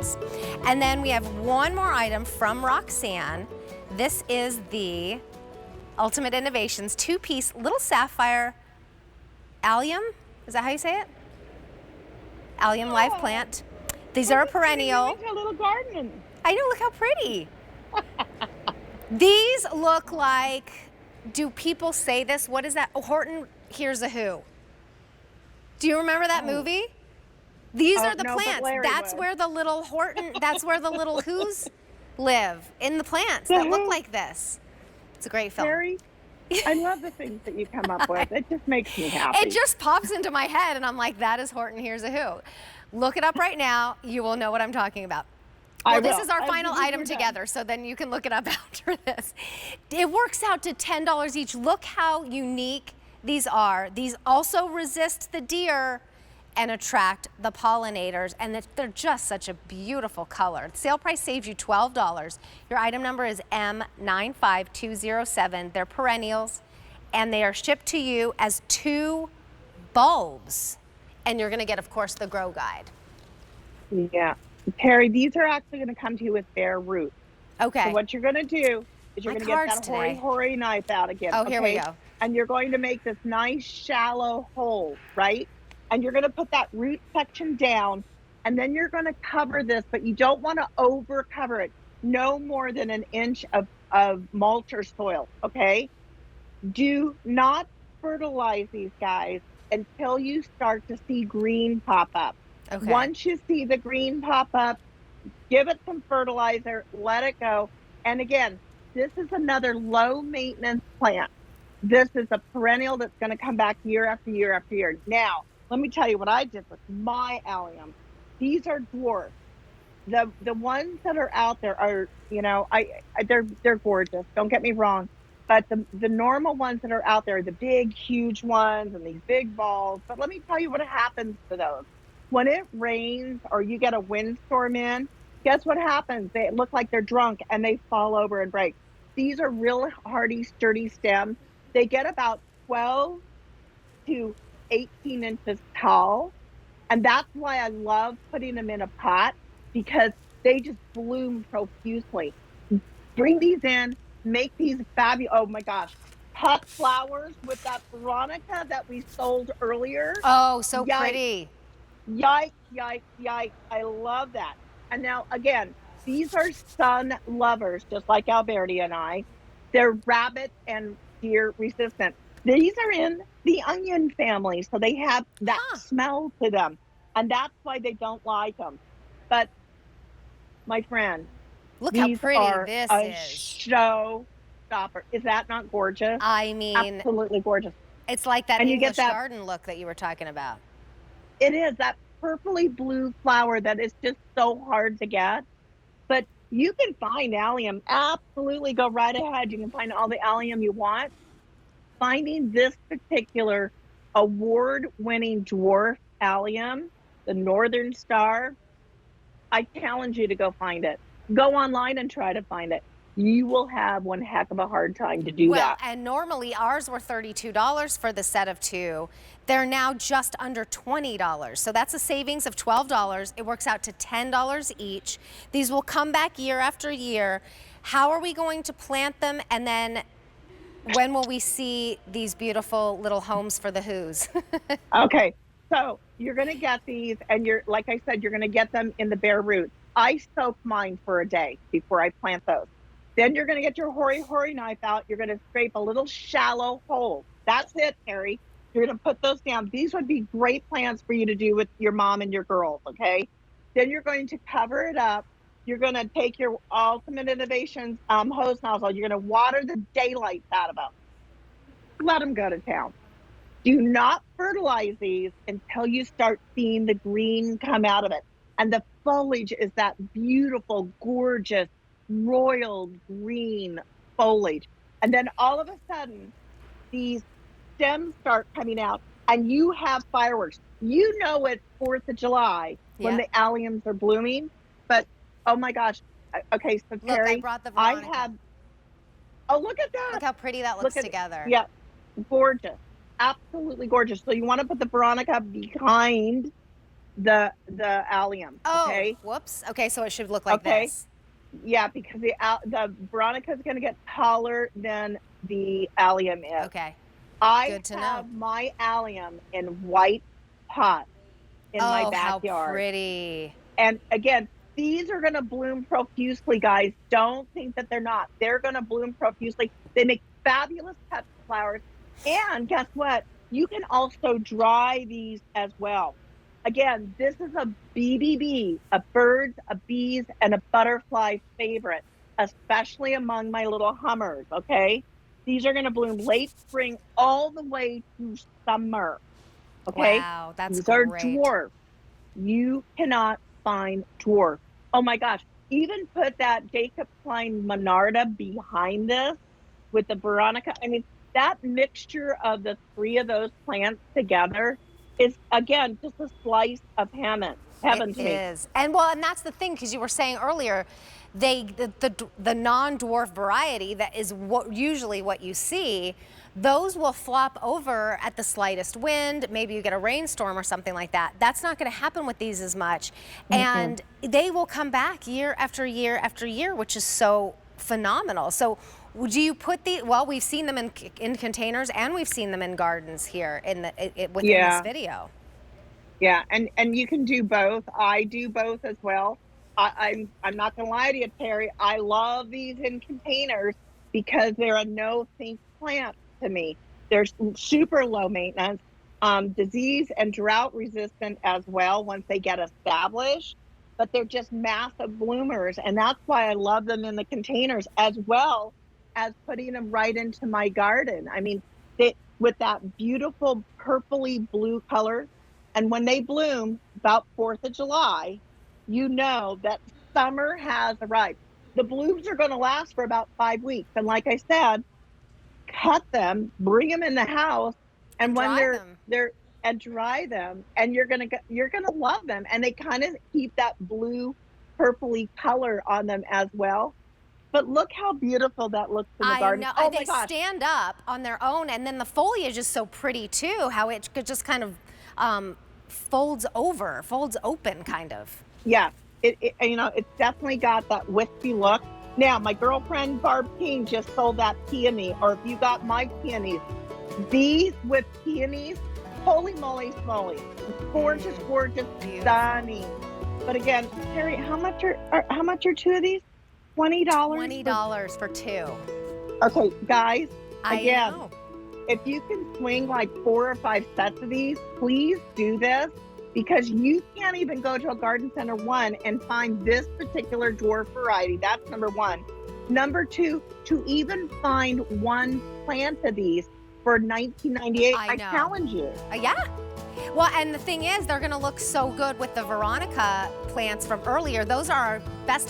perennials. And then we have one more item from Roxanne. This is the Ultimate Innovations 2-piece Little Sapphire Allium. Is that how you say it? Allium live plant. These are a perennial. Like a little garden. I know, look how pretty. These look like, do people say this? What is that? Oh, Horton Hears a Who. Do you remember that movie? These are the plants. That's where the little Horton, that's where the little Who's live, in the plants that look like this. It's a great film. Terry, I love the things that you come up with. It just makes me happy. It just pops into my head and I'm like, that is Horton Hears a Who. Look it up right now. You will know what I'm talking about. Well, this is our final item together, so then you can look it up after this. It works out to $10 each. Look how unique these are. These also resist the deer and attract the pollinators, and they're just such a beautiful color. The sale price saves you $12. Your item number is M95207. They're perennials, and they are shipped to you as 2 bulbs. And you're gonna get, of course, the grow guide. Yeah. Terry, these are actually gonna come to you with bare roots. Okay. So what you're gonna do is you're gonna get that hoary knife out again. Oh, here we go. And you're going to make this nice shallow hole, right? And you're gonna put that root section down, and then you're gonna cover this, but you don't wanna over cover it. No more than an inch of mulch or soil, okay? Do not fertilize these guys until you start to see green pop up. Okay. Once you see the green pop up, give it some fertilizer, let it go. And again, this is another low maintenance plant. This is a perennial that's gonna come back year after year after year. Now, let me tell you what I did with my allium. These are dwarfs. The ones that are out there are, you know, they're gorgeous. Don't get me wrong. But the normal ones that are out there are the big, huge ones and these big balls. But let me tell you what happens to those. When it rains or you get a windstorm in, guess what happens? They look like they're drunk and they fall over and break. These are real hardy, sturdy stems. They get about 12 to 18 inches tall. And that's why I love putting them in a pot, because they just bloom profusely. Bring these in, make these fabulous, oh my gosh, pot flowers with that veronica that we sold earlier. Oh, so pretty. Yikes, yikes, yikes. I love that. And now, again, these are sun lovers, just like Alberti and I. They're rabbit and deer resistant. These are in the onion family, so they have that smell to them. And that's why they don't like them. But, my friend, look how pretty this is. Showstopper. Is that not gorgeous? I mean, absolutely gorgeous. It's like that English garden look that you were talking about. It is that purpley blue flower that is just so hard to get. But you can find allium. Absolutely, go right ahead. You can find all the allium you want. Finding this particular award-winning dwarf allium, the Northern Star, I challenge you to go find it. Go online and try to find it. You will have one heck of a hard time to do that. Well, and normally ours were $32 for the set of 2. They're now just under $20. So that's a savings of $12. It works out to $10 each. These will come back year after year. How are we going to plant them? And then when will we see these beautiful little homes for the Who's? Okay, so you're gonna get these, and you're, like I said, you're gonna get them in the bare roots. I soak mine for a day before I plant those. Then you're gonna get your hoary knife out. You're gonna scrape a little shallow hole. That's it, Terry. You're gonna put those down. These would be great plants for you to do with your mom and your girls, okay? Then you're going to cover it up. You're gonna take your Ultimate Innovations hose nozzle. You're gonna water the daylights out of them. Let them go to town. Do not fertilize these until you start seeing the green come out of it. And the foliage is that beautiful, gorgeous, royal green foliage. And then all of a sudden, these stems start coming out and you have fireworks. You know it's 4th of July when the alliums are blooming, but oh my gosh. Okay, so Terry, look, I brought the veronica. I have, oh, look at that. Look how pretty that looks together. Yeah, gorgeous. Absolutely gorgeous. So you want to put the veronica behind the allium. Oh, okay. whoops. Okay, so it should look like this. Yeah, because the Veronica is going to get taller than the allium is. Okay. I Good to have know. my allium in white pots in my backyard. How pretty. And again, these are going to bloom profusely, guys. Don't think that they're not. They're going to bloom profusely. They make fabulous pet flowers. And guess what? You can also dry these as well. Again, this is a BBB, a birds, a bees, and a butterfly favorite, especially among my little hummers, okay? These are going to bloom late spring all the way to summer, okay? Wow, that's These great. are dwarf. You cannot find dwarf. Oh my gosh, even put that Jacob Klein Monarda behind this with the Veronica. I mean, that mixture of the three of those plants together is, again, just a slice of heaven to me. It is. And that's the thing, because you were saying earlier, the non-dwarf variety that is usually what you see, those will flop over at the slightest wind. Maybe you get a rainstorm or something like that. That's not going to happen with these as much. And they will come back year after year after year, which is so phenomenal. So do you put we've seen them in containers, and we've seen them in gardens here within this video. Yeah, and you can do both. I do both as well. I'm not gonna lie to you, Terry. I love these in containers because they're a no-think plant to me. They're super low maintenance, disease and drought resistant as well once they get established. But they're just massive bloomers, and that's why I love them in the containers as well as putting them right into my garden. I mean, with that beautiful purpley blue color. And when they bloom about 4th of July, you know that summer has arrived. The blooms are going to last for about 5 weeks. And like I said, cut them, bring them in the house, and when they're and dry them, and you're going to love them. And they kind of keep that blue purpley color on them as well. But look how beautiful that looks in the garden. I know. They stand up on their own, and then the foliage is so pretty too, how it could just kind of folds open kind of. Yeah, it's definitely got that wispy look. Now, my girlfriend Barb King just sold that peony, or if you got my peonies, these with peonies, holy moly smoly, gorgeous, gorgeous, stunning. But again, Terry, how much are two of these? $20? $20 for two. Okay, guys, again, I know. If you can swing like 4 or 5 sets of these, please do this, because you can't even go to a garden center, one, and find this particular dwarf variety. That's number one. Number two, to even find one plant of these for $19.98, I challenge you. Yeah. Well, and the thing is, they're going to look so good with the Veronica plants from earlier. Those are our best